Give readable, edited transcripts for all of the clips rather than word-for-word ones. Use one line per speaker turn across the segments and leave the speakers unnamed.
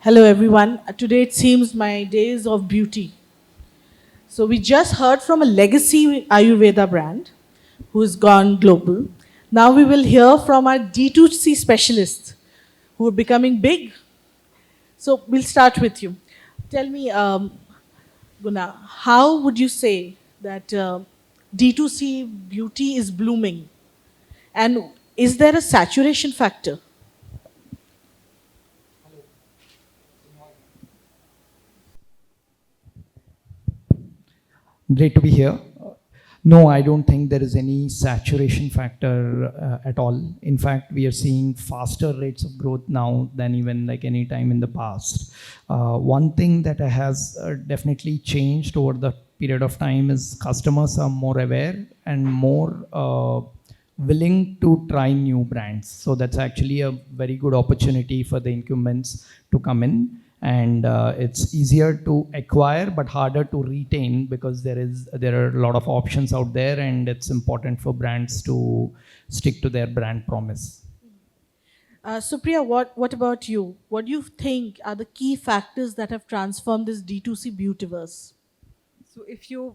Hello, everyone. Today it seems my days of beauty. So, we just heard from a legacy Ayurveda brand who's gone global. Now, we will hear from our D2C specialists who are becoming big. So, we'll start with you. Tell me, Guna, how would you say that D2C beauty is blooming? And is there a saturation factor?
Great to be here. No, I don't think there is any saturation factor at all. In fact, we are seeing faster rates of growth now than even like any time in the past. One thing that has definitely changed over the period of time is customers are more aware and more willing to try new brands. So that's actually a very good opportunity for the incumbents to come in, and it's easier to acquire but harder to retain because there are a lot of options out there, and it's important for brands to stick to their brand promise.
Supriya, what about you? What do you think are the key factors that have transformed this D2C beautyverse?
So if you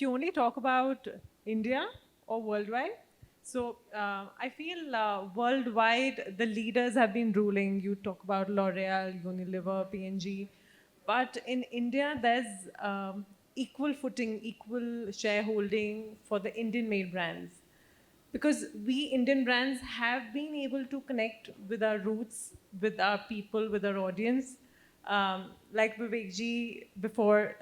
only talk about India or worldwide, so I feel worldwide the leaders have been ruling. You talk about L'Oreal, Unilever, P&G, but in India there's equal footing, equal shareholding for the Indian-made brands, because we Indian brands have been able to connect with our roots, with our people, with our audience. Like Vivek ji before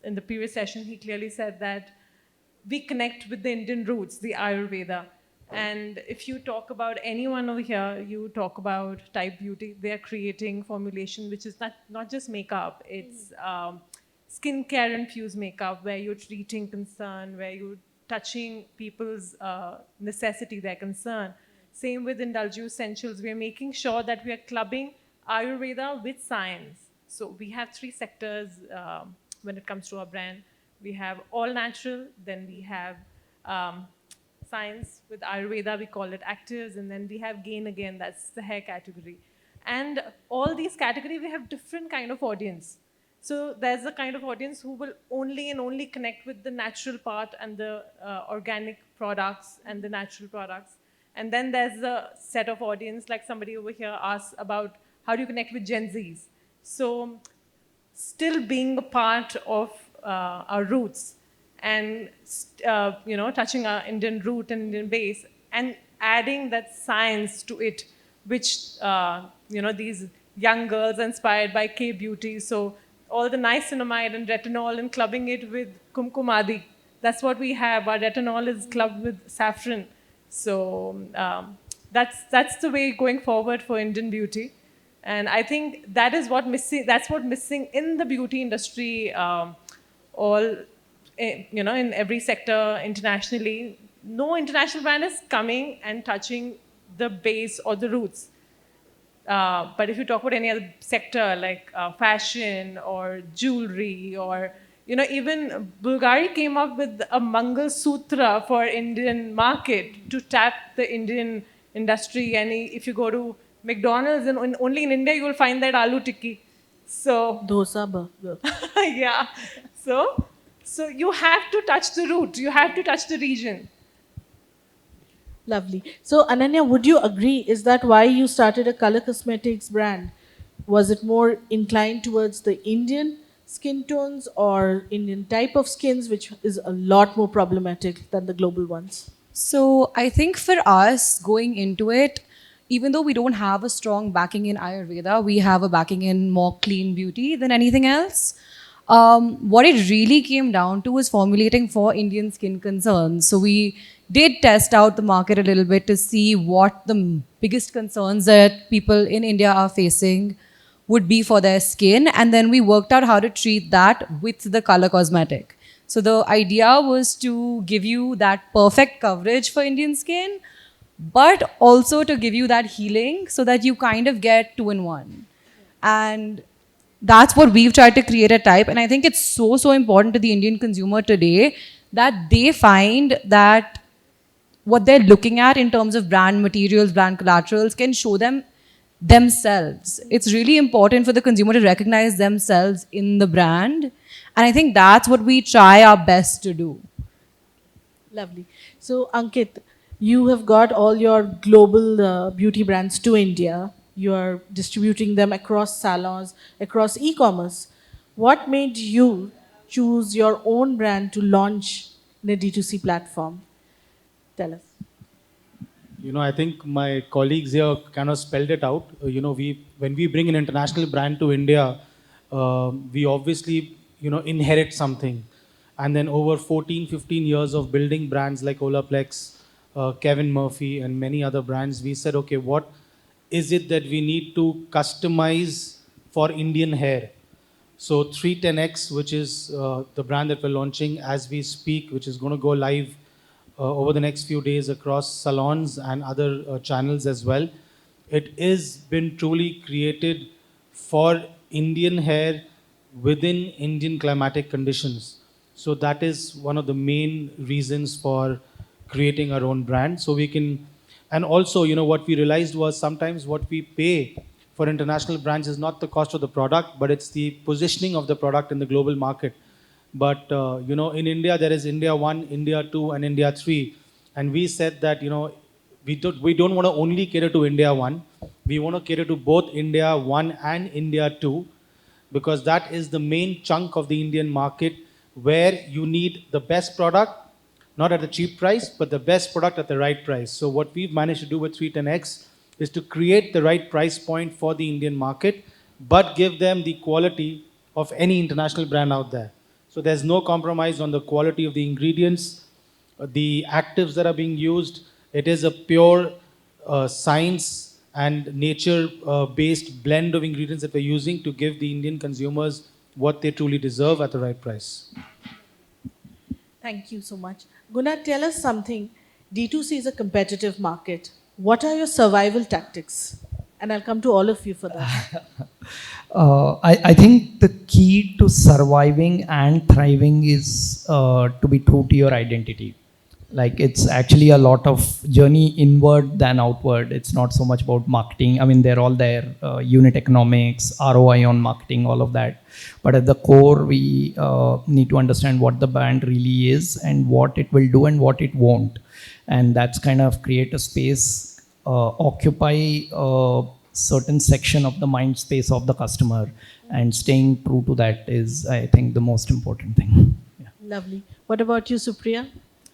in the previous session, he clearly said that we connect with the Indian roots, the Ayurveda. And if you talk about anyone over here, you talk about Type Beauty, they are creating formulation which is not just makeup, it's skincare infused makeup where you're treating concern, where you're touching people's necessity, their concern. Same with Indulge Essentials. We are making sure that we are clubbing Ayurveda with science. So we have three sectors when it comes to our brand. We have all natural, then we have science with Ayurveda, we call it actives, and then we have gain again, that's the hair category. And all these categories, we have different kind of audience. So there's a kind of audience who will only and only connect with the natural part and the organic products and the natural products. And then there's a set of audience, like somebody over here asked about how do you connect with Gen Zs. So still being a part of our roots and touching our Indian root and Indian base and adding that science to it, which these young girls are inspired by K beauty. So all the niacinamide and retinol and clubbing it with kumkumadi. That's what we have. Our retinol is clubbed with saffron. So that's the way going forward for Indian beauty. And I think that is what missing. That's what missing in the beauty industry, all in every sector internationally. No international brand is coming and touching the base or the roots. But if you talk about any other sector like fashion or jewelry or even Bulgari came up with a Mangal Sutra for Indian market to tap the Indian industry. And if you go to McDonald's and only in India you will find that aloo tikki. So
Dosa burger.
yeah, so you have to touch the root. You have to touch the region.
Lovely. So, Ananya, would you agree? Is that why you started a color cosmetics brand? Was it more inclined towards the Indian skin tones or Indian type of skins, which is a lot more problematic than the global ones?
So I think for us going into it, even though we don't have a strong backing in Ayurveda, we have a backing in more clean beauty than anything else. What it really came down to was formulating for Indian skin concerns. So we did test out the market a little bit to see what the biggest concerns that people in India are facing would be for their skin. And then we worked out how to treat that with the color cosmetic. So the idea was to give you that perfect coverage for Indian skin, but also to give you that healing so that you kind of get two in one. And that's what we've tried to create at Type. And I think it's so important to the Indian consumer today that they find that what they're looking at in terms of brand materials, brand collaterals can show them themselves. It's really important for the consumer to recognize themselves in the brand. And I think that's what we try our best to do.
Lovely. So, Ankit, you have got all your global beauty brands to India. You are distributing them across salons, across e commerce. What made you choose your own brand to launch in a D2C platform? Tell us.
I think my colleagues here kind of spelled it out. We when we bring an international brand to India, we obviously, inherit something. And then over 14, 15 years of building brands like Olaplex, Kevin Murphy, and many other brands, we said, okay, what is it that we need to customize for Indian hair? So 310X, which is the brand that we're launching as we speak, which is going to go live over the next few days across salons and other channels as well. It is been truly created for Indian hair within Indian climatic conditions. So that is one of the main reasons for creating our own brand. So we can, and also, what we realized was sometimes what we pay for international brands is not the cost of the product, but it's the positioning of the product in the global market. But in India there is India 1, India 2, and India 3, and we said that we don't want to only cater to India 1. We want to cater to both India 1 and India 2, because that is the main chunk of the Indian market where you need the best product, not at a cheap price, but the best product at the right price. So what we've managed to do with 310X is to create the right price point for the Indian market, but give them the quality of any international brand out there. So there's no compromise on the quality of the ingredients, the actives that are being used. It is a pure science and nature based blend of ingredients that we're using to give the Indian consumers what they truly deserve at the right price.
Thank you so much. Guna, tell us something. D2C is a competitive market. What are your survival tactics? And I'll come to all of you for that.
I think the key to surviving and thriving is to be true to your identity. Like it's actually a lot of journey inward than outward. It's not so much about marketing. I mean, they're all there, unit economics, ROI on marketing, all of that. But at the core, we need to understand what the brand really is and what it will do and what it won't. And that's kind of create a space, occupy certain section of the mind space of the customer, and staying true to that is, I think, the most important thing. Yeah.
Lovely. What about you, Supriya?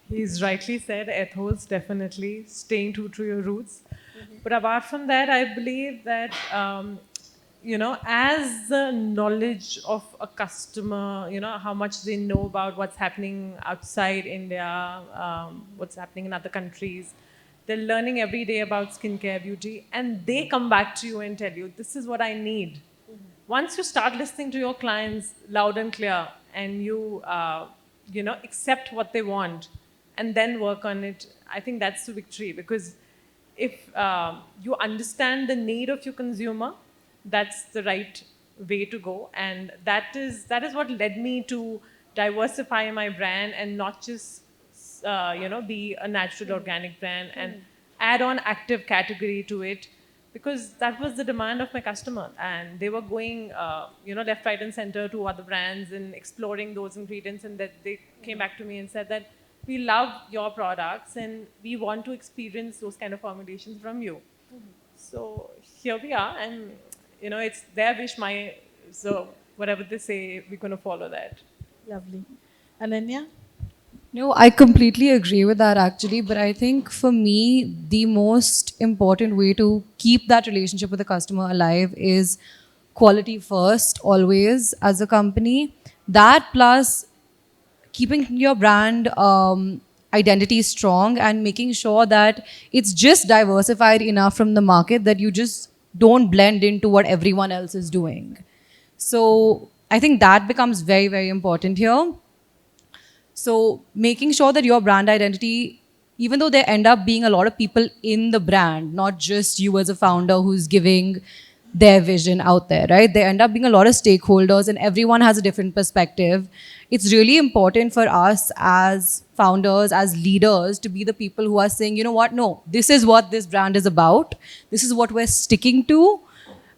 He's rightly said, ethos, definitely, staying true to your roots. But apart from that, I believe that, as the knowledge of a customer, how much they know about what's happening outside India, what's happening in other countries, they're learning every day about skincare, beauty, and they come back to you and tell you, this is what I need. Once you start listening to your clients loud and clear, and you, accept what they want, and then work on it, I think that's the victory. Because if you understand the need of your consumer, that's the right way to go. And that is what led me to diversify my brand and not just be a natural organic brand and add on active category to it, because that was the demand of my customer, and they were going left, right, and center to other brands and exploring those ingredients, and that they came back to me and said that we love your products and we want to experience those kind of formulations from you. So here we are, and it's their wish, so whatever they say, we're going to follow that.
Lovely. Ananya?
No, I completely agree with that actually. But I think for me, the most important way to keep that relationship with the customer alive is quality first, always, as a company. That plus keeping your brand identity strong and making sure that it's just diversified enough from the market that you just don't blend into what everyone else is doing. So I think that becomes very, very important here. So making sure that your brand identity, even though there end up being a lot of people in the brand, not just you as a founder who's giving their vision out there, right? There end up being a lot of stakeholders and everyone has a different perspective. It's really important for us as founders, as leaders, to be the people who are saying, you know what, no, this is what this brand is about. This is what we're sticking to.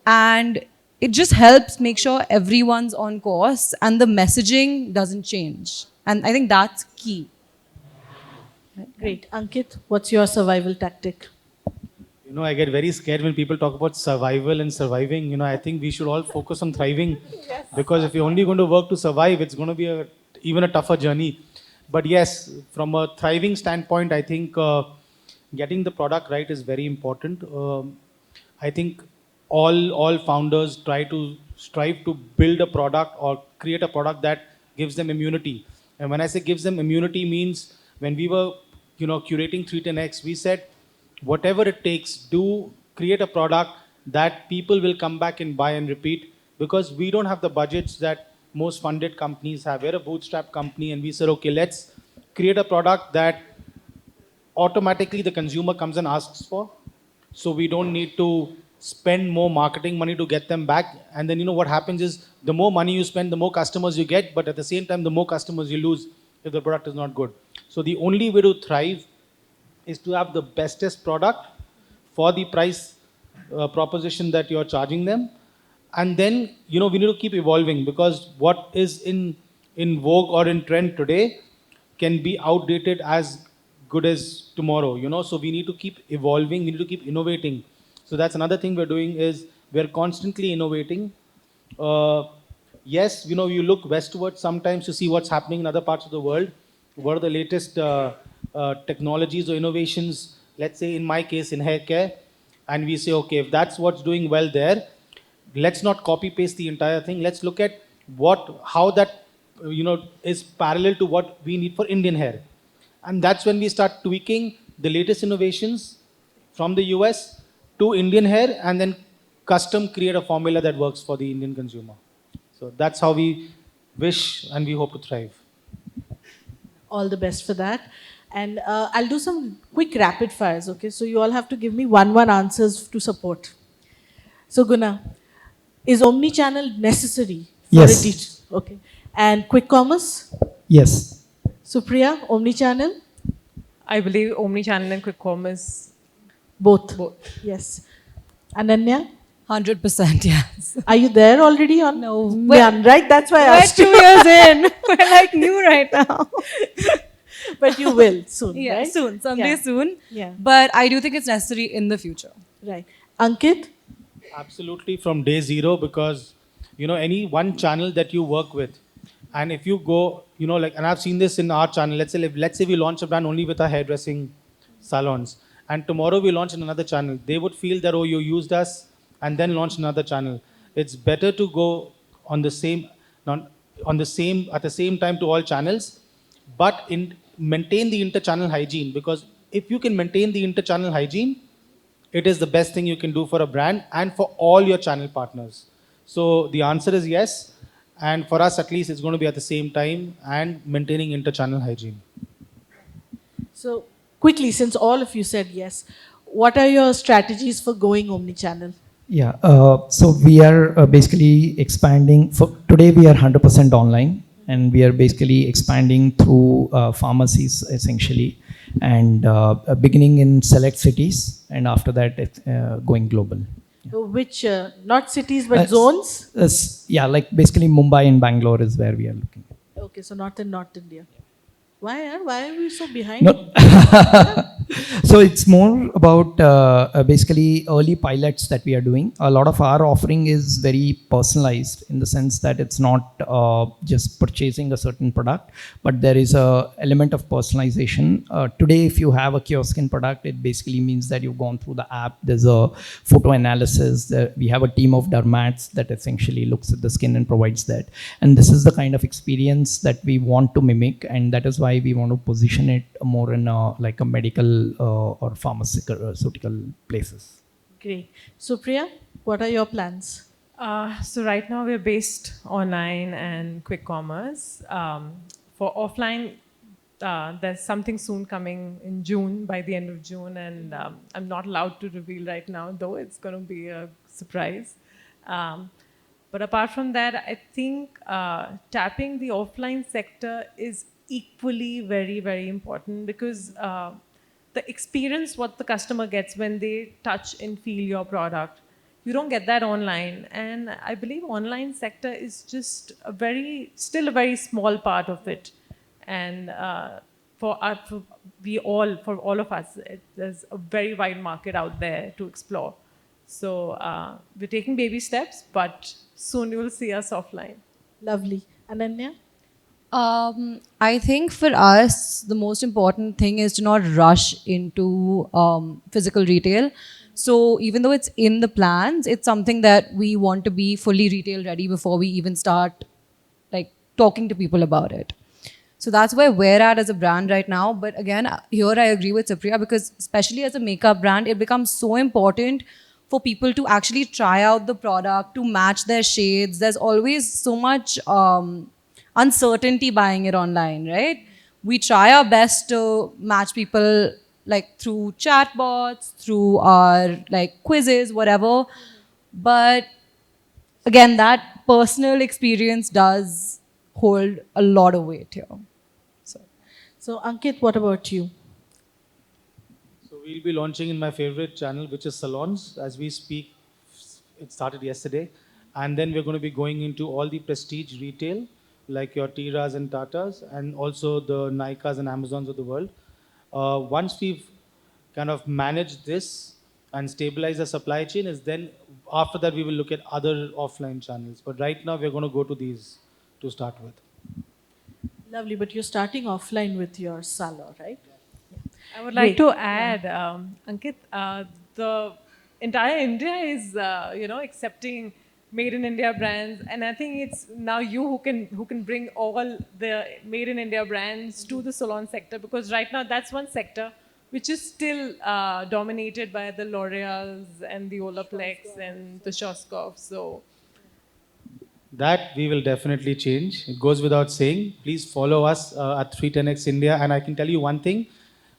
And it just helps make sure everyone's on course and the messaging doesn't change. And I think that's key.
Great. Ankit, what's your survival tactic?
You know, I get very scared when people talk about survival and surviving. You know, I think we should all focus on thriving, because if you're only going to work to survive, it's going to be even a tougher journey. But yes, from a thriving standpoint, I think getting the product right is very important. I think all founders try to strive to build a product or create a product that gives them immunity. And when I say gives them immunity, means when we were, you know, curating 310X, we said whatever it takes, do create a product that people will come back and buy and repeat, because we don't have the budgets that most funded companies have. We're a bootstrap company, and we said, okay, let's create a product that automatically the consumer comes and asks for. So we don't need to spend more marketing money to get them back. And then, you know, what happens is the more money you spend, the more customers you get, but at the same time, the more customers you lose if the product is not good. So the only way to thrive is to have the bestest product for the price proposition that you're charging them. And then, you know, we need to keep evolving, because what is in vogue or in trend today can be outdated as good as tomorrow, you know. So we need to keep evolving, we need to keep innovating. So that's another thing we're doing, is we're constantly innovating. uh, yes, you know, you look westward sometimes to see what's happening in other parts of the world. What are the latest technologies or innovations, let's say in my case in hair care, and we say, okay, if that's what's doing well there, let's not copy paste the entire thing. Let's look at how that you know is parallel to what we need for Indian hair, and that's when we start tweaking the latest innovations from the US to Indian hair, and then custom create a formula that works for the Indian consumer. So that's how we wish and we hope to thrive.
All the best for that. And I'll do some quick rapid fires, okay? So you all have to give me one answers to support. So Guna, is omni-channel necessary for
Yes.
a teacher? Okay. And quick commerce?
Yes.
Supriya, omni-channel?
I believe omni-channel and quick commerce.
Both.
Both.
Yes. Ananya,
100%, yes.
are you there already on
No.
Nyan, right? That's why I
We're
asked
2
you.
years in. We're like new right now.
But you will soon,
Yeah,
right?
soon. Someday
Yeah.
soon.
Yeah.
But I do think it's necessary in the future.
Right. Ankit?
Absolutely, from day zero, because you know, any one channel that you work with, and if you go, you know, like, and I've seen this in our channel. Let's say we launch a brand only with our hairdressing salons, and tomorrow we launch in another channel. They would feel that, oh, you used us and then launch another channel. It's better to go on the same, not on the same at the same time to all channels, but maintain the inter-channel hygiene, because if you can maintain the inter-channel hygiene, it is the best thing you can do for a brand and for all your channel partners. So the answer is yes. And for us, at least, it's going to be at the same time and maintaining inter-channel hygiene.
So quickly, since all of you said yes, what are your strategies for going omni-channel?
Yeah. So we are basically expanding. For today, we are 100% online, and we are basically expanding through pharmacies essentially, and beginning in select cities, and after that, going global.
So which, not cities, but
Uh,
zones?
Yeah, like basically Mumbai and Bangalore is where we are looking at.
Okay, so not in North India. Why are we so behind?
No. So it's more about basically early pilots that we are doing. A lot of our offering is very personalized in the sense that it's not just purchasing a certain product, but there is a element of personalization. Today, if you have a kiosk in product, it basically means that you've gone through the app. There's a photo analysis. We have a team of dermats that essentially looks at the skin and provides that. And this is the kind of experience that we want to mimic, and that is why we want to position it more in like a medical or pharmaceutical places.
Great. Supriya, what are your plans?
So right now we're based online and quick commerce. For offline, there's something soon coming in June, by the end of June, and I'm not allowed to reveal right now, though it's going to be a surprise. Um, but apart from that, I think tapping the offline sector is equally very, very important because the experience what the customer gets when they touch and feel your product, you don't get that online. And I believe online sector is just still a very small part of it. And for all of us, there's a very wide market out there to explore. So we're taking baby steps, but soon you will see us offline.
Lovely. Ananya?
I think for us, the most important thing is to not rush into physical retail. So even though it's in the plans, it's something that we want to be fully retail ready before we even start like talking to people about it. So that's where we're at as a brand right now. But again, here I agree with Supriya because especially as a makeup brand, it becomes so important for people to actually try out the product, to match their shades. There's always so much uncertainty buying it online, right? We try our best to match people like through chatbots, through our like quizzes, whatever. But again, that personal experience does hold a lot of weight here.
So, Ankit, what about you?
So we'll be launching in my favorite channel, which is salons, as we speak. It started yesterday, and then we're going to be going into all the prestige retail, like your Tiras and Tatas, and also the Nykas and Amazons of the world. Once we've kind of managed this and stabilized the supply chain, is then after that we will look at other offline channels. But right now we're going to go to these to start with.
Lovely, but you're starting offline with your salon, right?
I would like
Great.
to add, Ankit, the entire India is, accepting made in India brands, and I think it's now you who can bring all the made in India brands to the salon sector because right now that's one sector which is still dominated by the L'Oreals and the Olaplex and the Shoskov. So
That we will definitely change. It goes without saying. Please follow us at 310x India. And I can tell you one thing,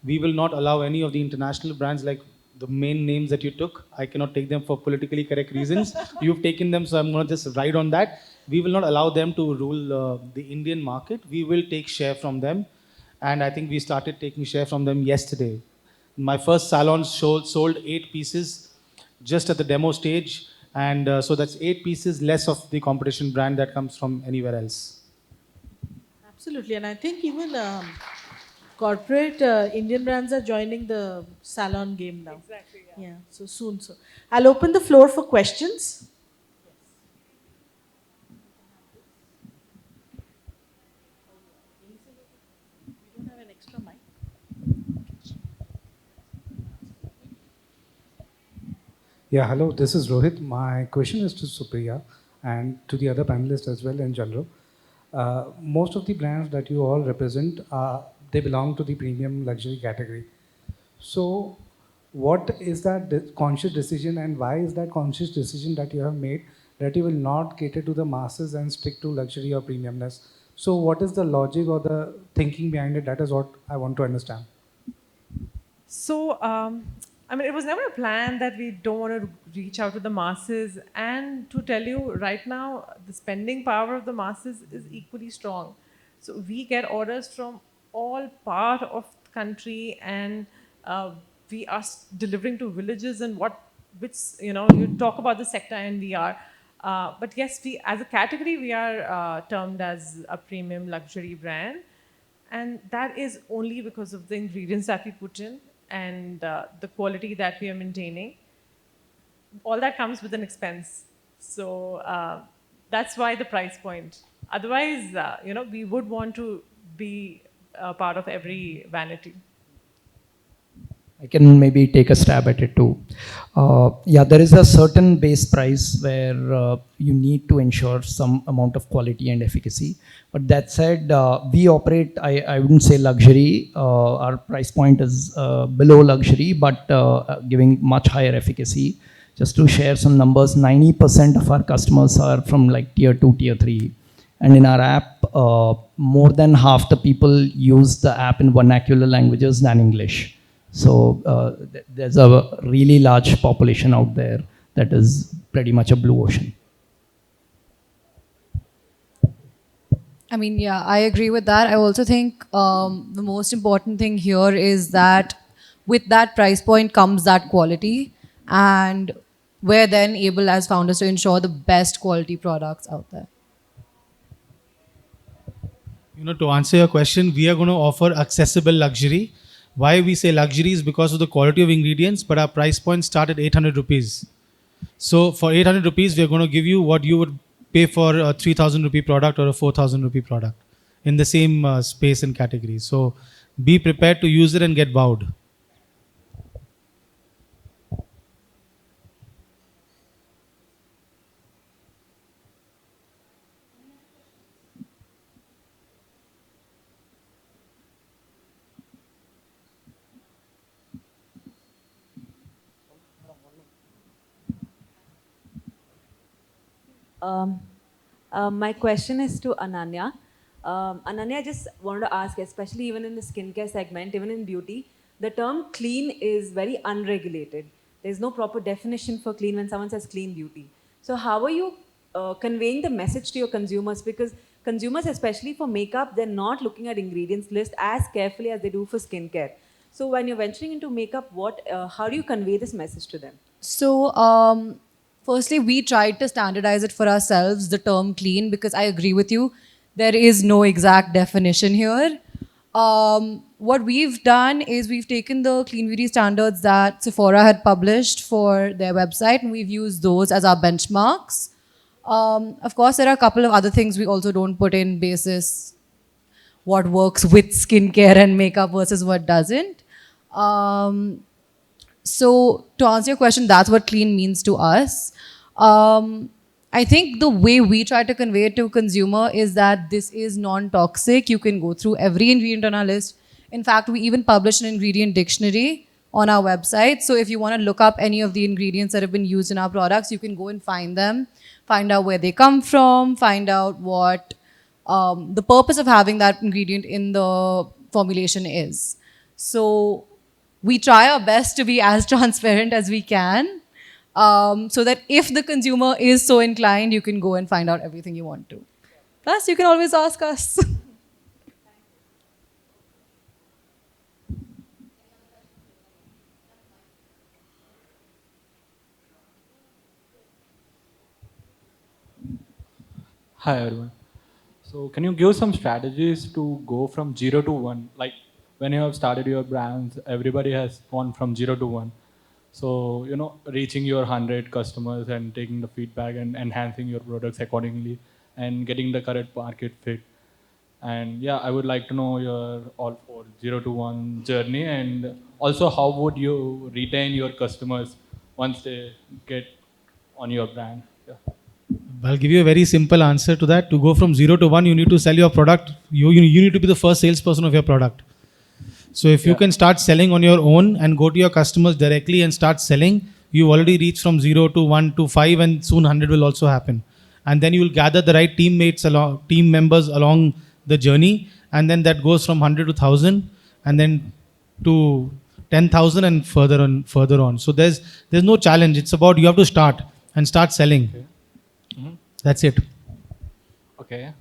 we will not allow any of the international brands like the main names that you took. I cannot take them for politically correct reasons. You've taken them, so I'm going to just ride on that. We will not allow them to rule the Indian market. We will take share from them. And I think we started taking share from them yesterday. My first salon sold 8 pieces just at the demo stage. And so that's 8 pieces less of the competition brand that comes from anywhere else.
Absolutely. And I think even corporate Indian brands are joining the salon game now.
exactly,
Yeah, so soon. So I'll open the floor for questions. We don't have an extra mic.
Yeah, hello, this is Rohit. My question is to Supriya and to the other panelists as well in general. Most of the brands that you all represent, they belong to the premium luxury category. So, what is that conscious decision and why is that conscious decision that you have made that you will not cater to the masses and stick to luxury or premiumness? So, what is the logic or the thinking behind it? That is what I want to understand.
So, I mean, it was never a plan that we don't want to reach out to the masses. And to tell you right now, the spending power of the masses is equally strong. So we get orders from all part of the country, and we are delivering to villages and you talk about the sector, and we are. But yes, we as a category we are termed as a premium luxury brand, and that is only because of the ingredients that we put in and the quality that we are maintaining. All that comes with an expense. So that's why the price point. Otherwise, we would want to be part of every vanity.
I can maybe take a stab at it too. Yeah, there is a certain base price where you need to ensure some amount of quality and efficacy. But that said, we operate, I wouldn't say luxury. Our price point is below luxury, but giving much higher efficacy. Just to share some numbers, 90% of our customers are from like tier 2, tier 3. And in our app, more than half the people use the app in vernacular languages than English. So there's a really large population out there that is pretty much a blue ocean.
I mean, yeah, I agree with that. I also think the most important thing here is that with that price point comes that quality, and we're then able as founders to ensure the best quality products out there.
To answer your question, we are going to offer accessible luxury. Why we say luxury is because of the quality of ingredients, but our price points start at 800 rupees. So for 800 rupees, we are going to give you what you would pay for a 3000 rupee product or a 4000 rupee product in the same space and category. So be prepared to use it and get wowed.
Um, my question is to Ananya. Ananya, I just wanted to ask, especially even in the skincare segment, even in beauty, the term clean is very unregulated. There's no proper definition for clean when someone says clean beauty. So, how are you conveying the message to your consumers? Because consumers, especially for makeup, they're not looking at ingredients list as carefully as they do for skincare. So, when you're venturing into makeup, how do you convey this message to them?
So, firstly, we tried to standardize it for ourselves, the term clean, because I agree with you. There is no exact definition here. What we've done is we've taken the clean beauty standards that Sephora had published for their website, and we've used those as our benchmarks. Of course, there are a couple of other things we also don't put in basis what works with skincare and makeup versus what doesn't. So to answer your question, that's what clean means to us. I think the way we try to convey it to consumer is that this is non-toxic. You can go through every ingredient on our list. In fact, we even publish an ingredient dictionary on our website. So if you want to look up any of the ingredients that have been used in our products, you can go and find them, find out where they come from, find out what the purpose of having that ingredient in the formulation is. So we try our best to be as transparent as we can, so that if the consumer is so inclined, you can go and find out everything you want to. Plus, you can always ask us.
Hi everyone. So can you give some strategies to go from 0 to 1? Like when you have started your brands, everybody has gone from 0 to 1. So, reaching your 100 customers and taking the feedback and enhancing your products accordingly and getting the correct market fit. And yeah, I would like to know your all for 0 to 1 journey, and also how would you retain your customers once they get on your brand? Yeah.
I'll give you a very simple answer to that. To go from 0 to 1, you need to sell your product. You need to be the first salesperson of your product. So if you can start selling on your own and go to your customers directly and start selling, you already reach from 0 to 1 to 5, and soon 100 will also happen. And then you will gather the right team members along the journey, and then that goes from 100 to 1000, and then to 10,000 and further on. So there's no challenge. It's about you have to start and start selling.
Okay. Mhm.
That's it.
Okay.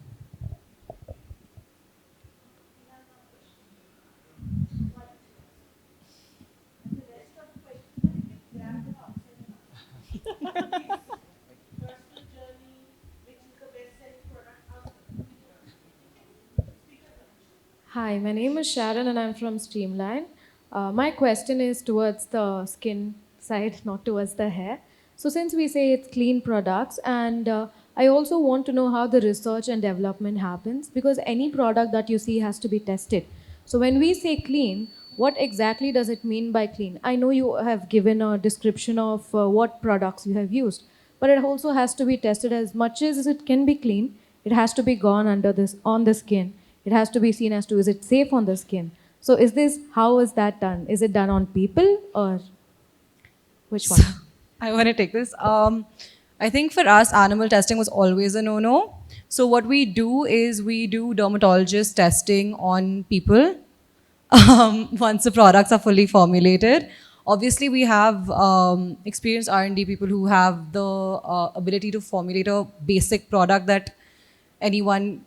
Hi, my name is Sharon and I'm from Streamline. My question is towards the skin side, not towards the hair. So, since we say it's clean products, and I also want to know how the research and development happens, because any product that you see has to be tested. So, when we say clean, what exactly does it mean by clean? I know you have given a description of what products you have used, but it also has to be tested. As much as it can be clean, it has to be gone under this on the skin. It has to be seen as to, is it safe on the skin? So how is that done? Is it done on people, or which one?
I want to take this. I think for us, animal testing was always a no-no. So what we do is we do dermatologist testing on people once the products are fully formulated. Obviously, we have experienced R&D people who have the ability to formulate a basic product that anyone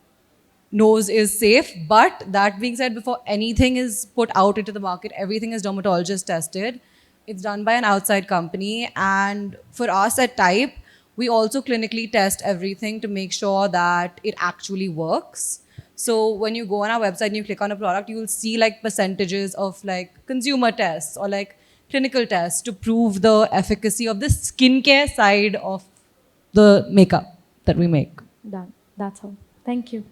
knows is safe. But that being said, before anything is put out into the market, everything is dermatologist tested. It's done by an outside company. And for us at Type, we also clinically test everything to make sure that it actually works. So when you go on our website and you click on a product, you will see like percentages of like consumer tests or like clinical tests to prove the efficacy of the skincare side of the makeup that we make.
Done. That's all. Thank you.